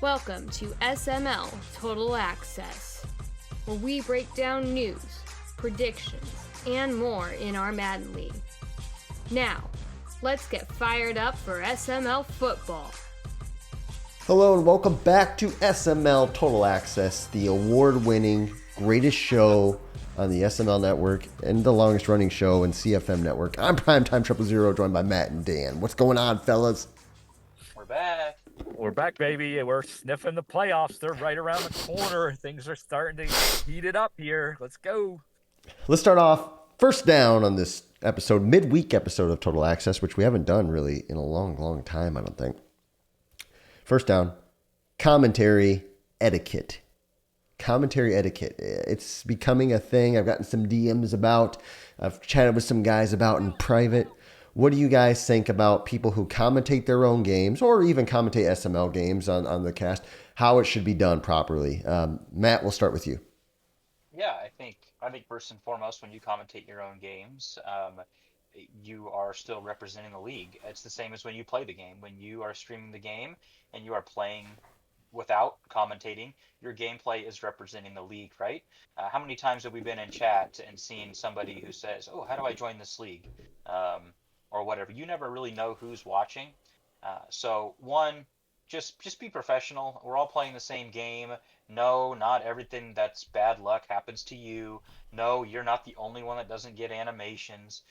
Welcome to SML Total Access, where we break down news, predictions, and more in our Madden League. Now, let's get fired up for SML football. Hello and welcome back to SML Total Access, the award-winning greatest show on the SML network and the longest running show in CFM network. I'm Primetime 000, joined by Matt and Dan. What's going on, fellas? We're back. We're back, baby. We're sniffing the playoffs. They're right around the corner. Things are starting to heat it up here. Let's go. Let's start off first down on this episode, midweek episode of Total Access, which we haven't done really in a long time, I don't think. First down, commentary etiquette. Commentary etiquette. It's becoming a thing I've gotten some DMs about. I've chatted with some guys about in private. What do you guys think about people who commentate their own games or even commentate SML games on the cast, how it should be done properly? Matt, we'll start with you. Yeah, I think first and foremost, when you commentate your own games, you are still representing the league. It's the same as when you play the game. When you are streaming the game and you are playing without commentating, your gameplay is representing the league, right? How many times have we been in chat and seen somebody who says, "Oh, how do I join this league?" Or whatever. You never really know who's watching. So one, just be professional. We're all playing the same game. No, not everything that's bad luck happens to you. No, you're not the only one that doesn't get animations.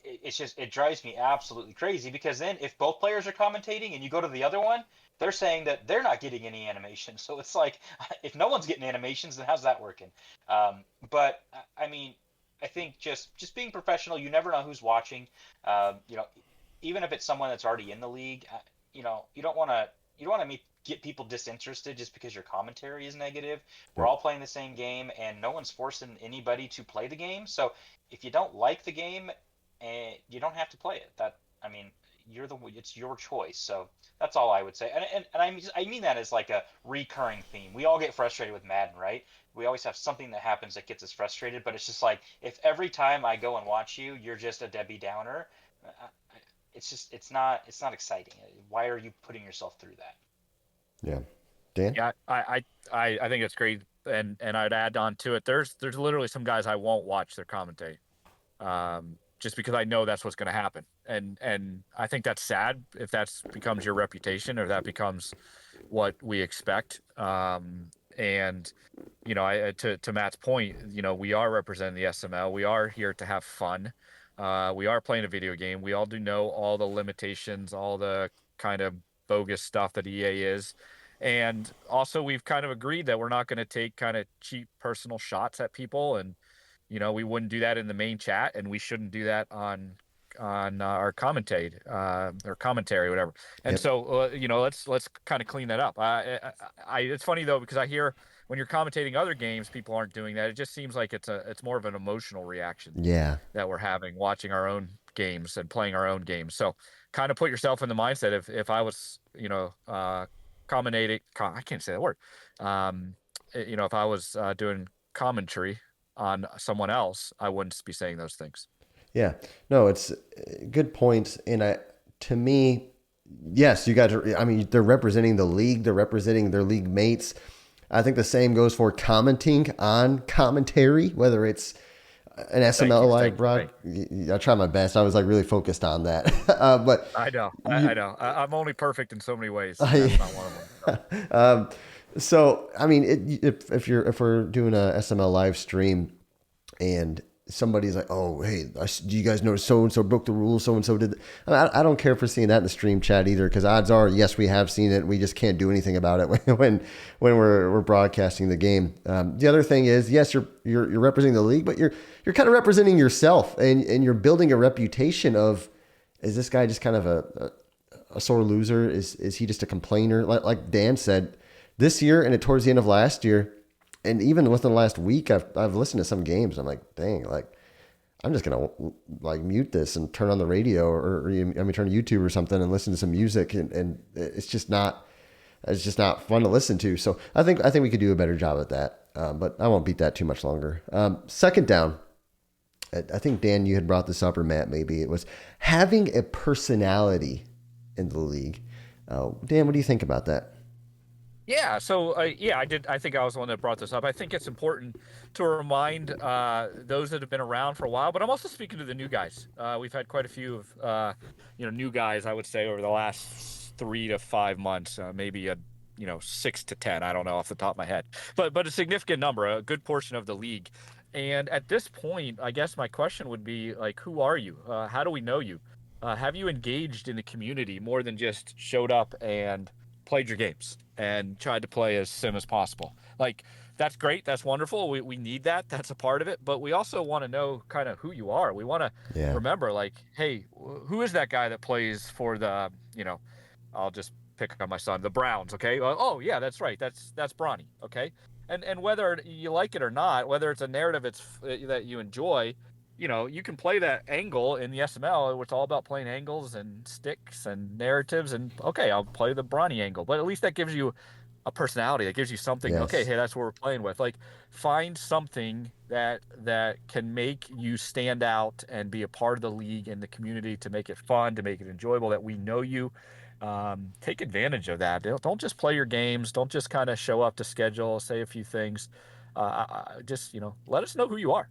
It drives me absolutely crazy because then if both players are commentating and you go to the other one, they're saying that they're not getting any animations. So it's like, if no one's getting animations, then how's that working? But I mean, I think just being professional. You never know who's watching. Even if it's someone that's already in the league, you don't want to get people disinterested just because your commentary is negative. We're all playing the same game, and no one's forcing anybody to play the game. So if you don't like the game, you don't have to play it. It's your choice. So that's all I would say. And I mean that as like a recurring theme. We all get frustrated with Madden, right? We always have something that happens that gets us frustrated, but it's just like, if every time I go and watch you, you're just a Debbie Downer, it's not exciting. Why are you putting yourself through that? Yeah. Dan? Yeah, I think it's great. And I'd add on to it. There's literally some guys I won't watch their commentate. Just because I know that's what's going to happen. And I think that's sad if that becomes your reputation or that becomes what we expect. And, to Matt's point, we are representing the SML. We are here to have fun. We are playing a video game. We all do know all the limitations, all the kind of bogus stuff that EA is. And also we've kind of agreed that we're not going to take kind of cheap personal shots at people. And, we wouldn't do that in the main chat, and we shouldn't do that on our commentary, whatever. And so, let's kind of clean that up. It's funny though, because I hear when you're commentating other games, people aren't doing that. It just seems like it's more of an emotional reaction. Yeah. That we're having watching our own games and playing our own games. So kind of put yourself in the mindset if I was, commentating, I can't say that word. If I was doing commentary on someone else, I wouldn't be saying those things. Yeah, no, it's good points. And to me, yes, you guys are, they're representing the league. They're representing their league mates. I think the same goes for commenting on commentary, whether it's an SML live broadcast. I try my best. I was like really focused on that. But I know. I'm only perfect in so many ways. That's not one of them. So, if we're doing a SML live stream and somebody's like, "Oh, hey, do you guys notice so-and-so broke the rules? So-and-so did." I don't care for seeing that in the stream chat either, because odds are, yes, we have seen it. We just can't do anything about it when we're broadcasting the game. The other thing is, yes, you're representing the league, but you're kind of representing yourself, and you're building a reputation of, is this guy just kind of a sore loser? Is he just a complainer? Like Dan said, this year and towards the end of last year, and even within the last week, I've listened to some games. I'm like, dang, I'm just gonna mute this and turn on the radio or turn to YouTube or something and listen to some music, and it's just not fun to listen to. So I think we could do a better job at that. But I won't beat that too much longer. Second down, I think Dan, you had brought this up, or Matt maybe, it was having a personality in the league. Dan, what do you think about that? Yeah, so I did. I think I was the one that brought this up. I think it's important to remind those that have been around for a while, but I'm also speaking to the new guys. We've had quite a few of new guys, I would say, over the last 3 to 5 months, maybe 6 to 10. I don't know off the top of my head, but a significant number, a good portion of the league. And at this point, I guess my question would be like, who are you? How do we know you? Have you engaged in the community more than just showed up and played your games and tried to play as sim as possible? Like, that's great. That's wonderful. We need that. That's a part of it. But we also want to know kind of who you are. We want to Yeah. remember, like, hey, who is that guy that plays for I'll just pick on my son, the Browns. Okay. Oh yeah, that's right. That's Bronny. Okay. And whether you like it or not, whether it's a narrative that you enjoy, you can play that angle in the SML. It's all about playing angles and sticks and narratives. And okay, I'll play the Bronny angle, but at least that gives you a personality. That gives you something. Okay, Yes. hey, that's what we're playing with. Like, find something that can make you stand out and be a part of the league and the community, to make it fun, to make it enjoyable. That we know you. Take advantage of that. Don't just play your games. Don't just kind of show up to schedule, say a few things. Just let us know who you are.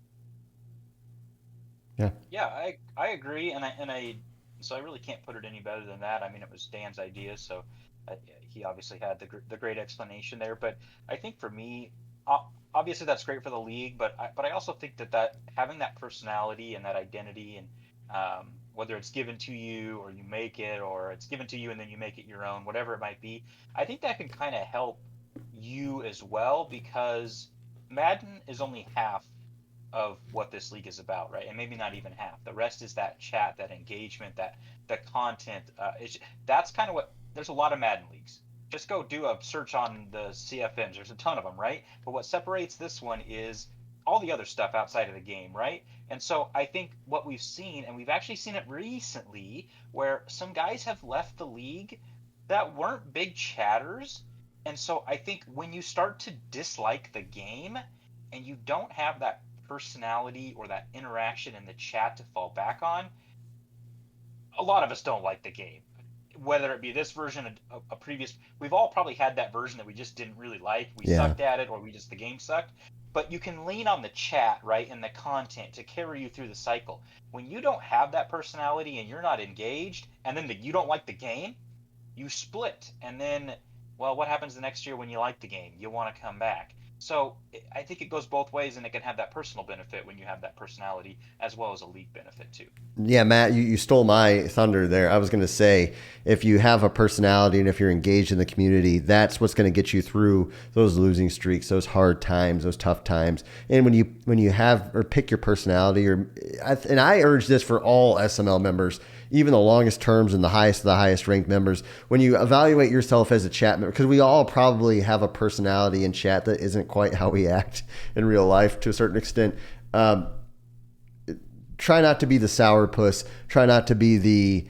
Yeah. Yeah, I agree, and I so I really can't put it any better than that. I mean, it was Dan's idea, so he obviously had the great explanation there. But I think for me, obviously that's great for the league, but I also think that having that personality and that identity, and whether it's given to you or you make it, or it's given to you and then you make it your own, whatever it might be, I think that can kind of help you as well, because Madden is only half of what this league is about, right? And maybe not even half. The rest is that chat, that engagement, that the content. That's kind of what. There's a lot of Madden leagues. Just go do a search on the CFMs. There's a ton of them, right? But what separates this one is all the other stuff outside of the game, right? And so I think what we've seen, and we've actually seen it recently, where some guys have left the league that weren't big chatters. And so I think when you start to dislike the game and you don't have that personality or that interaction in the chat to fall back on, a lot of us don't like the game. Whether it be this version, a previous, we've all probably had that version that we just didn't really like. We Yeah. sucked at it, or the game sucked. But you can lean on the chat, right, and the content to carry you through the cycle. When you don't have that personality and you're not engaged, and then you don't like the game, you split. And then, well, what happens the next year when you like the game? You want to come back. So I think it goes both ways, and it can have that personal benefit when you have that personality, as well as a league benefit too. Yeah, Matt, you stole my thunder there. I was going to say, if you have a personality and if you're engaged in the community, that's what's going to get you through those losing streaks, those hard times, those tough times. And when you have or pick your personality, and I urge this for all SML members, even the longest terms and the highest ranked members, when you evaluate yourself as a chat member, because we all probably have a personality in chat that isn't quite how we act in real life to a certain extent. Try not to be the sourpuss. Try not to be the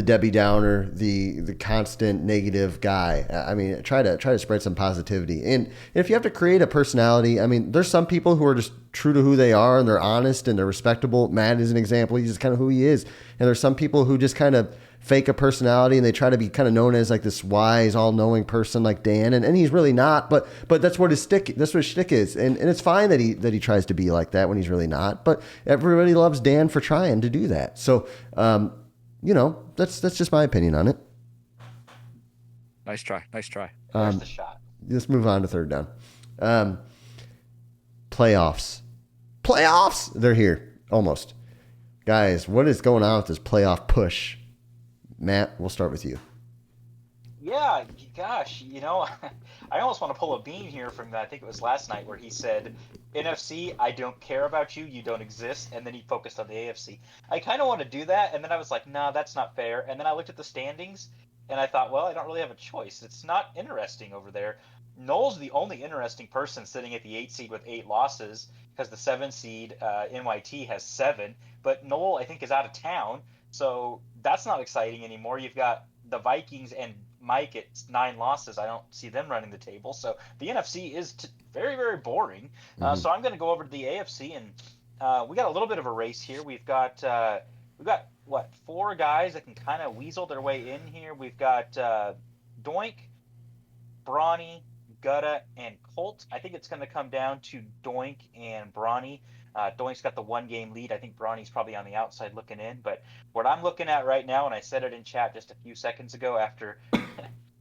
Debbie Downer, the constant negative guy. I mean, try to spread some positivity. And if you have to create a personality, I mean, there's some people who are just true to who they are and they're honest and they're respectable. Matt is an example. He's just kind of who he is. And there's some people who just kind of fake a personality and they try to be kind of known as like this wise, all-knowing person like Dan, and he's really not. But that's what his shtick is, and it's fine that he tries to be like that when he's really not. But everybody loves Dan for trying to do that. So that's just my opinion on it. Nice try. There's the shot. Let's move on to third down. Playoffs, they're here almost. Guys, what is going on with this playoff push? Matt, we'll start with you. Yeah, gosh, I almost want to pull a bean here from I think it was last night, where he said, NFC, I don't care about you, you don't exist, and then he focused on the AFC. I kind of want to do that, and then I was like, nah, that's not fair. And then I looked at the standings, and I thought, well, I don't really have a choice. It's not interesting over there. Noel's the only interesting person sitting at the 8 seed with 8 losses, because the 7 seed, NYT, has 7. But Noel, I think, is out of town, so that's not exciting anymore. You've got the Vikings and Mike at 9 losses. I don't see them running the table. So the NFC is very, very boring. So I'm going to go over to the AFC, and we got a little bit of a race here. We've got what, 4 guys that can kind of weasel their way in here. We've got Doink, Brawny, Gutta, and Colt. I think it's going to come down to Doink and Brawny. Doink's got the 1 game lead. I think Brawny's probably on the outside looking in. But what I'm looking at right now, and I said it in chat just a few seconds ago after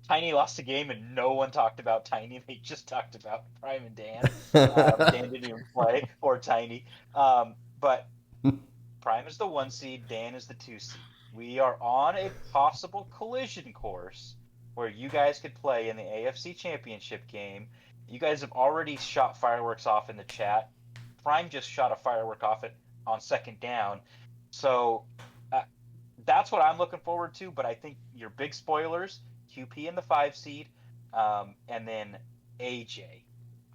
Tiny lost a game and no one talked about Tiny. They just talked about Prime and Dan. Dan didn't even play, or Tiny. But Prime is the 1 seed, Dan is the 2 seed. We are on a possible collision course where you guys could play in the AFC Championship game. You guys have already shot fireworks off in the chat. Prime just shot a firework off it on second down. So that's what I'm looking forward to. But I think your big spoilers, QP in the 5 seed, and then AJ.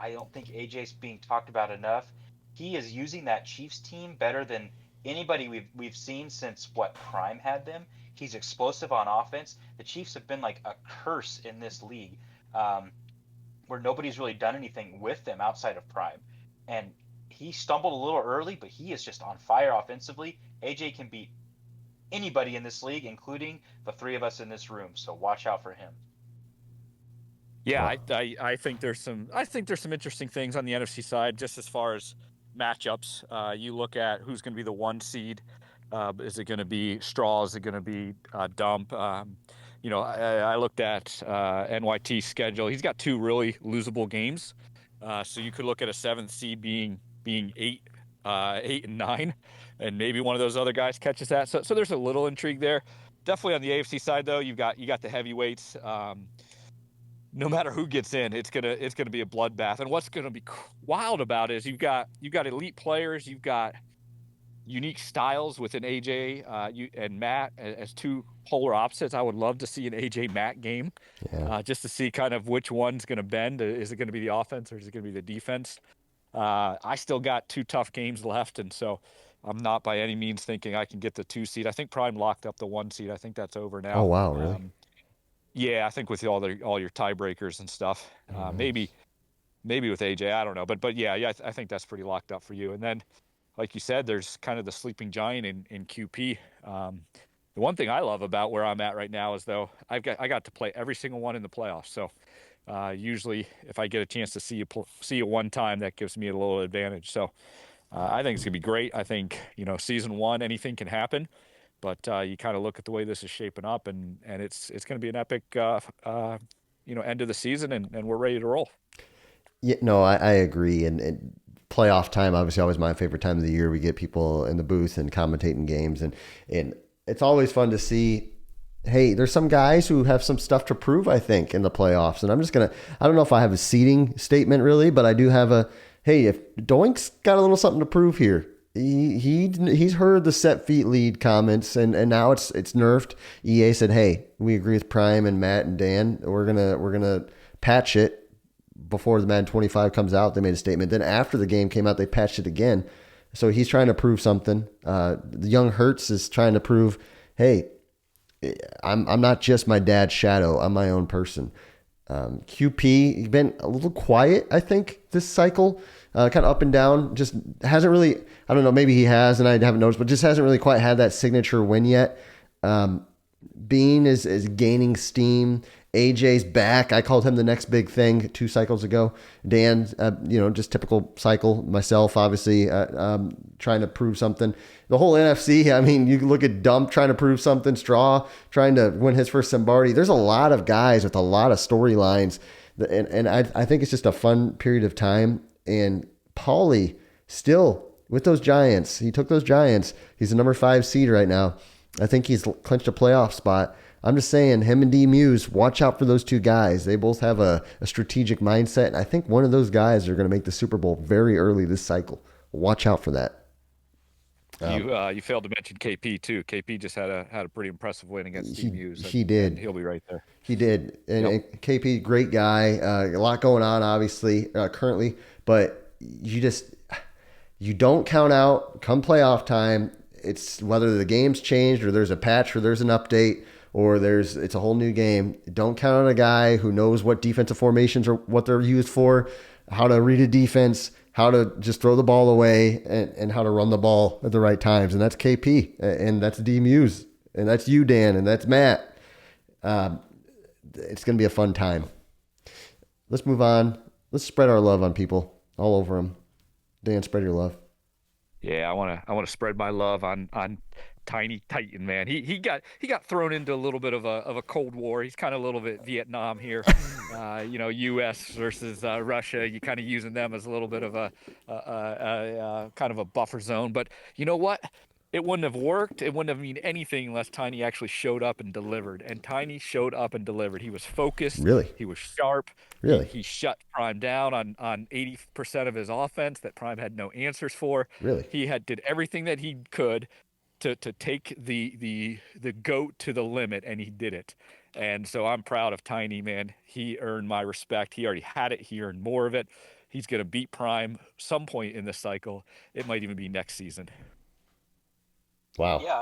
I don't think AJ's being talked about enough. He is using that Chiefs team better than anybody we've seen since Prime had them. He's explosive on offense. The Chiefs have been like a curse in this league, where nobody's really done anything with them outside of Prime. And he stumbled a little early, but he is just on fire offensively. AJ can beat anybody in this league, including the 3 of us in this room. So watch out for him. Yeah, I think there's some interesting things on the NFC side, just as far as matchups. You look at who's going to be the 1 seed. Is it going to be Straw? Is it going to be Dump? I looked at NYT's schedule. He's got 2 really losable games. So you could look at a 7th seed being 8 and 9, and maybe one of those other guys catches that. So there's a little intrigue there. Definitely on the AFC side, though, you got the heavyweights. No matter who gets in, it's gonna be a bloodbath. And what's gonna be wild about it is you've got elite players, you've got unique styles within AJ and Matt as 2 polar opposites. I would love to see an AJ Matt game, just to see kind of which one's gonna bend. Is it gonna be the offense or is it gonna be the defense? I still got 2 tough games left, and so I'm not by any means thinking I can get the 2 seed. I think Prime locked up the 1 seed. I think that's over now. Oh wow, really? Yeah, I think with all your tiebreakers and stuff, maybe with AJ, I don't know, but yeah, I think that's pretty locked up for you. And then, like you said, there's kind of the sleeping giant in QP. The one thing I love about where I'm at right now is though I got to play every single one in the playoffs. So usually, if I get a chance to see you one time, that gives me a little advantage. So I think it's gonna be great. I think season 1, anything can happen. But you kind of look at the way this is shaping up, and it's going to be an epic, end of the season, and we're ready to roll. Yeah, no, I agree. And playoff time, obviously, always my favorite time of the year. We get people in the booth and commentating games, and it's always fun to see. Hey, there's some guys who have some stuff to prove, I think, in the playoffs. And I don't know if I have a seeding statement really, but I do have hey, if Doink's got a little something to prove here. He's heard the set feet lead comments, and now it's nerfed. EA said, "Hey, we agree with Prime and Matt and Dan. We're gonna patch it before the Madden 25 comes out." They made a statement. Then after the game came out, they patched it again. So he's trying to prove something. The young Hertz is trying to prove, "Hey, I'm not just my dad's shadow. I'm my own person." QP, he's been a little quiet, I think, this cycle. Kind of up and down, just hasn't really, I don't know, maybe he has and I haven't noticed, but just hasn't really quite had that signature win yet. Bean is gaining steam. AJ's back. I called him the next big thing 2 cycles ago. Dan, just typical cycle. Myself, obviously, trying to prove something. The whole NFC, I mean, you look at Dump trying to prove something, Straw trying to win his first Lombardi. There's a lot of guys with a lot of storylines, and I think it's just a fun period of time. And Paulie still with those Giants. He took those Giants. He's the number 5 seed right now. I think he's clinched a playoff spot. I'm just saying, him and D Muse, watch out for those 2 guys. They both have a strategic mindset. And I think one of those guys are going to make the Super Bowl very early this cycle. Watch out for that. You failed to mention KP too. KP just had a pretty impressive win against D Muse. He did. And he'll be right there. He did. And KP, great guy. A lot going on, obviously, currently. But you don't count out come playoff time. It's whether the game's changed or there's a patch or there's an update or it's a whole new game. Don't count on a guy who knows what defensive formations are, what they're used for, how to read a defense, how to just throw the ball away, and how to run the ball at the right times. And that's KP, and that's D Muse, and that's you, Dan, and that's Matt. it's going to be a fun time. Let's move on. Let's spread our love on people all over them. Dan, spread your love. Yeah, I want to spread my love on Tiny Titan, man. He got thrown into a little bit of a Cold War. He's kind of a little bit Vietnam here. U.S. versus Russia. You kind of using them as a little bit of a kind of a buffer zone. But you know what? It wouldn't have worked. It wouldn't have mean anything unless Tiny actually showed up and delivered. And Tiny showed up and delivered. He was focused. Really? He was sharp. He Really? he shut Prime down on 80% of his offense that Prime had no answers for. Really? He did everything that he could to take the goat to the limit, and he did it. And so I'm proud of Tiny, man. He earned my respect. He already had it. He earned more of it. He's gonna beat Prime some point in this cycle. It might even be next season. Wow. Yeah,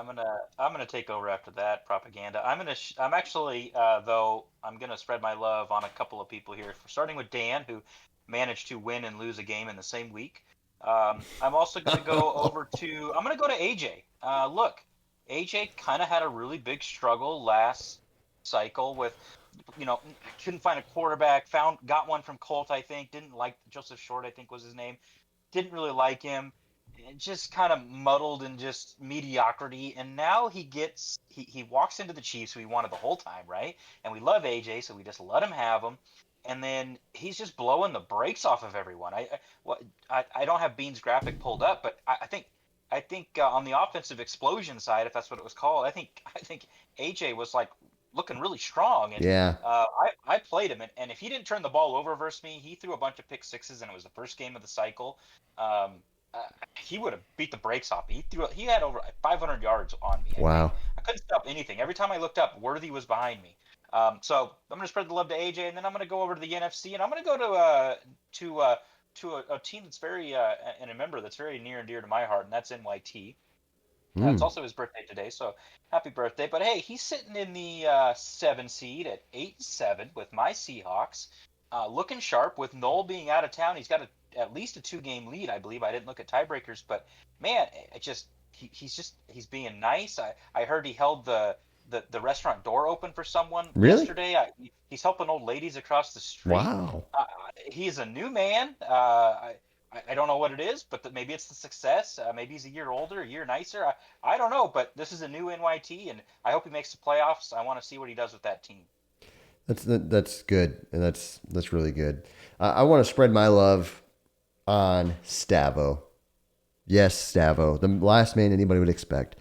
I'm gonna take over after that propaganda. I'm actually though I'm gonna spread my love on a couple of people here. Starting with Dan, who managed to win and lose a game in the same week. I'm also gonna go over to I'm gonna go to AJ. Look, AJ kind of had a really big struggle last cycle with, couldn't find a quarterback. Got one from Colt, I think. Didn't like Joseph Short, I think was his name. Didn't really like him. Just kind of muddled in just mediocrity, and now he walks into the Chiefs, who we wanted the whole time, right? And we love AJ, so we just let him have him, and then he's just blowing the brakes off of everyone. I don't have Bean's graphic pulled up, but I think on the offensive explosion side, if that's what it was called, I think AJ was like looking really strong, and Yeah. I played him, and if he didn't turn the ball over versus me, he threw a bunch of pick sixes, and it was the first game of the cycle. Um, he would have beat the brakes off me. He had over 500 yards on me. Wow. I couldn't stop anything. Every time I looked up, Worthy was behind me. So I'm going to spread the love to AJ, and then I'm going to go over to the NFC, and I'm going to go to a team that's very and a member that's very near and dear to my heart, and that's NYT. It's also his birthday today, so happy birthday. But hey, he's sitting in the 7 seed at 8-7 with my Seahawks, looking sharp. With Noel being out of town, he's got at least a 2-game lead, I believe. I didn't look at tiebreakers, but man, he's being nice. I heard he held the restaurant door open for someone yesterday. He's helping old ladies across the street. Wow. He's a new man. I don't know what it is, but maybe it's the success. Maybe he's a year older, a year nicer. I don't know, but this is a new NYT, and I hope he makes the playoffs. I want to see what he does with that team. That's good, and that's really good. I want to spread my love on Stavo. Yes, Stavo, the last man anybody would expect.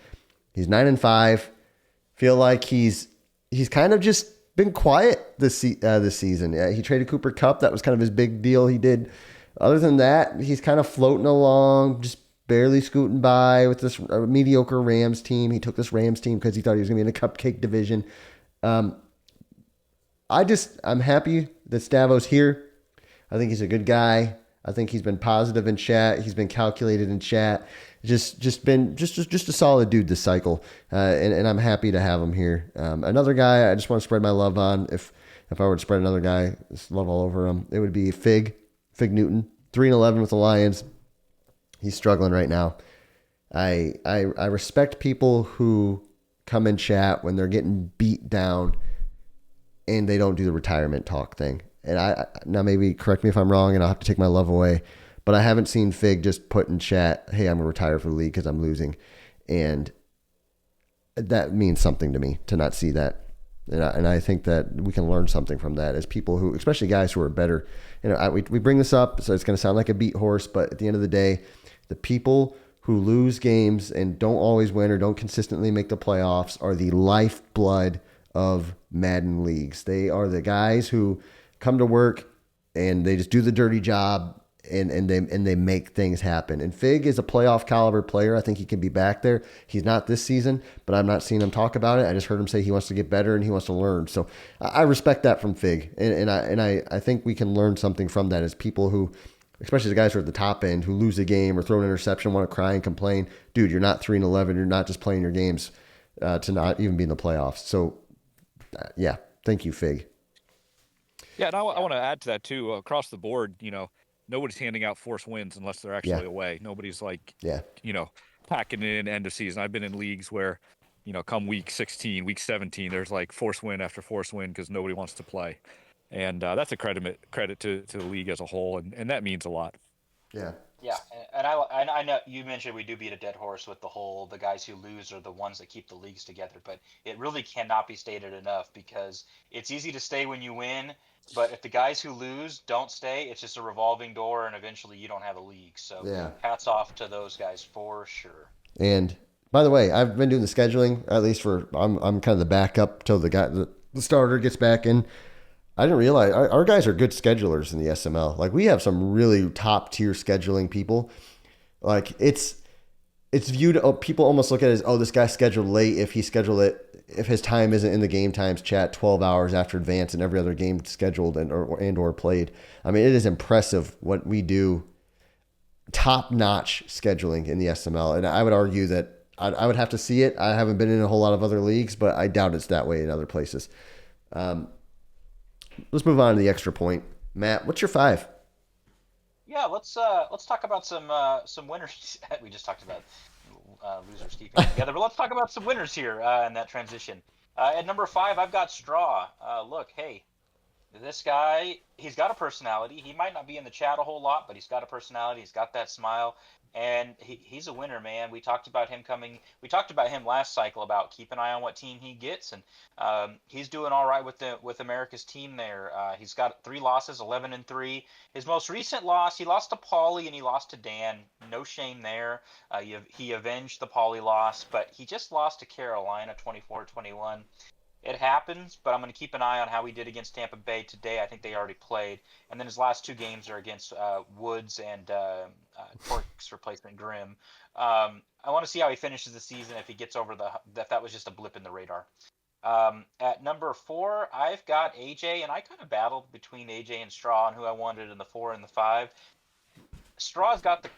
He's 9-5. Feel like he's kind of just been quiet this season. Yeah, he traded Cooper Kupp. That was kind of his big deal he did. Other than that, he's kind of floating along, just barely scooting by with this mediocre Rams team. He took this Rams team because he thought he was going to be in a cupcake division. I'm happy that Stavo's here. I think he's a good guy. I think he's been positive in chat. He's been calculated in chat. Just a solid dude this cycle, and I'm happy to have him here. Another guy I just want to spread my love on. If I were to spread another guy, love all over him, it would be Fig Newton, 3-11 with the Lions. He's struggling right now. I respect people who come in chat when they're getting beat down and they don't do the retirement talk thing. And now maybe correct me if I'm wrong and I'll have to take my love away, but I haven't seen Fig just put in chat, hey, I'm going to retire for the league because I'm losing. And that means something to me to not see that. And I think that we can learn something from that as people who, especially guys who are better. We bring this up, so it's going to sound like a beat horse, but at the end of the day, the people who lose games and don't always win or don't consistently make the playoffs are the lifeblood of Madden leagues. They are the guys who come to work and they just do the dirty job and they make things happen. And Fig is a playoff caliber player. I think he can be back there. He's not this season, but I'm not seeing him talk about it. I just heard him say he wants to get better and he wants to learn. So I respect that from Fig. And I think we can learn something from that as people who, especially the guys who are at the top end, who lose a game or throw an interception, want to cry and complain. Dude, you're not 3-11. You're not just playing your games to not even be in the playoffs. So, yeah, thank you, Fig. Yeah, and I want to add to that too. Across the board, nobody's handing out forced wins unless they're actually away. Nobody's like, packing it in end of season. I've been in leagues where come week 16, week 17, there's like force win after force win because nobody wants to play. And that's a credit to the league as a whole, and that means a lot. Yeah. Yeah, and I know you mentioned we do beat a dead horse with the guys who lose are the ones that keep the leagues together, but it really cannot be stated enough because it's easy to stay when you win, but if the guys who lose don't stay, it's just a revolving door, and eventually you don't have a league. So Yeah. hats off to those guys for sure. And by the way, I've been doing the scheduling at least for I'm kind of the backup till the starter gets back in. I didn't realize our guys are good schedulers in the SML. Like we have some really top tier scheduling people. Like it's viewed. Oh, people almost look at it as, oh, this guy scheduled late if he scheduled it if his time isn't in the game times chat 12 hours after advance and every other game scheduled and or played. I mean, it is impressive what we do. Top notch scheduling in the SML, and I would argue that I would have to see it. I haven't been in a whole lot of other leagues, but I doubt it's that way in other places. Let's move on to the extra point. Matt, what's your 5? Yeah, let's talk about some winners. We just talked about losers keeping it together, but let's talk about some winners here in that transition. At number 5, I've got Straw. Look, hey, this guy, he's got a personality. He might not be in the chat a whole lot, but he's got a personality. He's got that smile, and he's a winner, man. We talked about him coming. We talked about him last cycle about keep an eye on what team he gets, and he's doing all right with America's team there. He's got 3 losses, 11-3. His most recent loss, he lost to Paulie and he lost to Dan. No shame there. He avenged the Paulie loss, but he just lost to Carolina, 24-21. It happens, but I'm going to keep an eye on how he did against Tampa Bay today. I think they already played. And then his last 2 games are against Woods and Torque's replacement Grimm. I want to see how he finishes the season if he gets over that was just a blip in the radar. At number 4, I've got AJ, and I kind of battled between AJ and Straw on who I wanted in the 4 and the 5. Straw's got the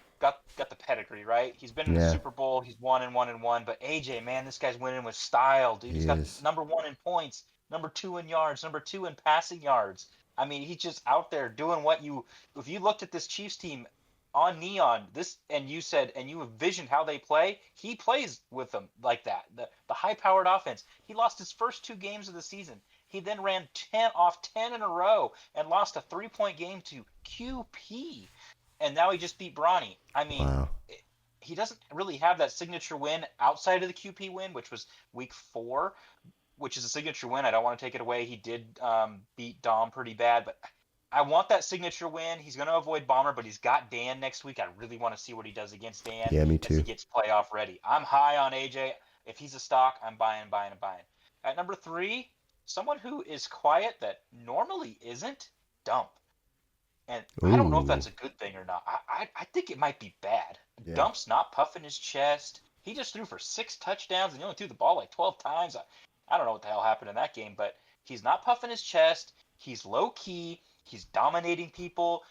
pedigree, right? He's been in the Super Bowl. He's won and won and won. But AJ, man, this guy's winning with style, dude. He's got number 1 in points, number 2 in yards, number 2 in passing yards. I mean, he's just out there doing if you looked at this Chiefs team on Neon, and you envisioned how they play, he plays with them like that. The high-powered offense. He lost his first 2 games of the season. He then ran 10 in a row and lost a 3-point game to QP. And now he just beat Bronny. I mean, wow. He doesn't really have that signature win outside of the QP win, which was week 4, which is a signature win. I don't want to take it away. He did beat Dom pretty bad, but I want that signature win. He's going to avoid Bomber, but he's got Dan next week. I really want to see what he does against Dan. Yeah, me too. As he gets playoff ready. I'm high on AJ. If he's a stock, I'm buying. At number 3, someone who is quiet that normally isn't, Dump. And I don't know if that's a good thing or not. I think it might be bad. Yeah. Dump's not puffing his chest. He just threw for 6 touchdowns and he only threw the ball like 12 times. I don't know what the hell happened in that game, but he's not puffing his chest. He's low key. He's dominating people.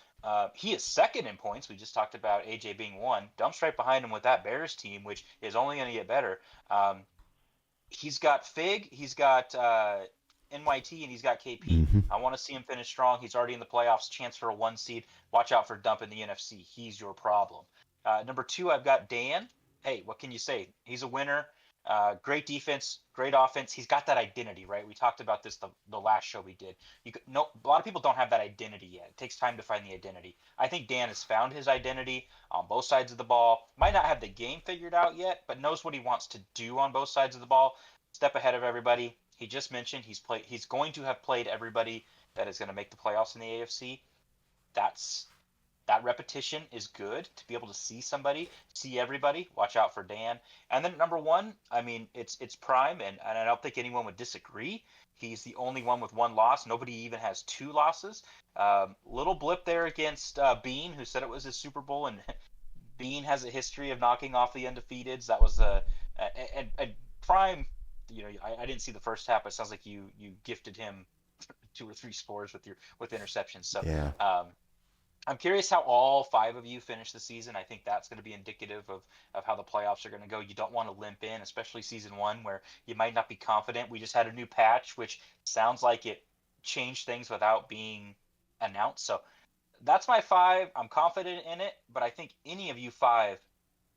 He is 2nd in points. We just talked about AJ being 1. Dump's right behind him with that Bears team, which is only going to get better. He's got Fig. He's got NYT, and he's got KP. Mm-hmm. I want to see him finish strong. He's already in the playoffs, chance for a 1 seed. Watch out for Dump in the NFC. He's your problem. Number 2, I've got Dan. Hey, what can you say? He's a winner. Great defense, great offense. He's got that identity, right? We talked about this the last show we did. A lot of people don't have that identity yet. It takes time to find the identity. I think Dan has found his identity on both sides of the ball. Might not have the game figured out yet, but knows what he wants to do on both sides of the ball. Step ahead of everybody. He just mentioned he's going to have played everybody that is going to make the playoffs in the AFC. That repetition is good to be able to see everybody. Watch out for Dan. And then number 1, I mean, it's Prime, and I don't think anyone would disagree. He's the only one with 1 loss. Nobody even has 2 losses. Little blip there against Bean, who said it was his Super Bowl, and Bean has a history of knocking off the undefeateds. That was a Prime. You know, I didn't see the first half, but it sounds like you gifted him 2 or 3 scores with interceptions. So yeah. I'm curious how all 5 of you finish the season. I think that's going to be indicative of how the playoffs are going to go. You don't want to limp in, especially season 1, where you might not be confident. We just had a new patch, which sounds like it changed things without being announced. So that's my 5. I'm confident in it, but I think any of you 5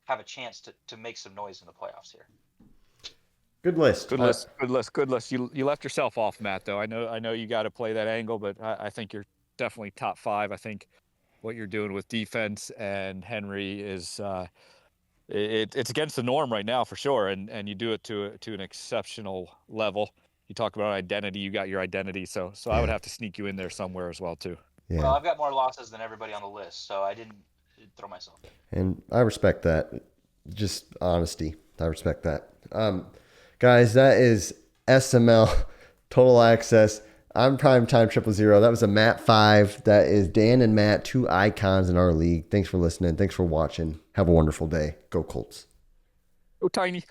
have a chance to make some noise in the playoffs here. Good list. Good list. Good list. Good list. You left yourself off, Matt. Though I know you got to play that angle, but I think you're definitely top 5. I think what you're doing with defense and Henry is it's against the norm right now for sure, and you do it to an exceptional level. You talk about identity. You got your identity, so I would have to sneak you in there somewhere as well too. Yeah. Well, I've got more losses than everybody on the list, so I didn't throw myself in. And I respect that. Just honesty. I respect that. Guys, that is SML Total Access. I'm Primetime 000. That was a Matt 5. That is Dan and Matt, 2 icons in our league. Thanks for listening. Thanks for watching. Have a wonderful day. Go Colts. Go Tiny.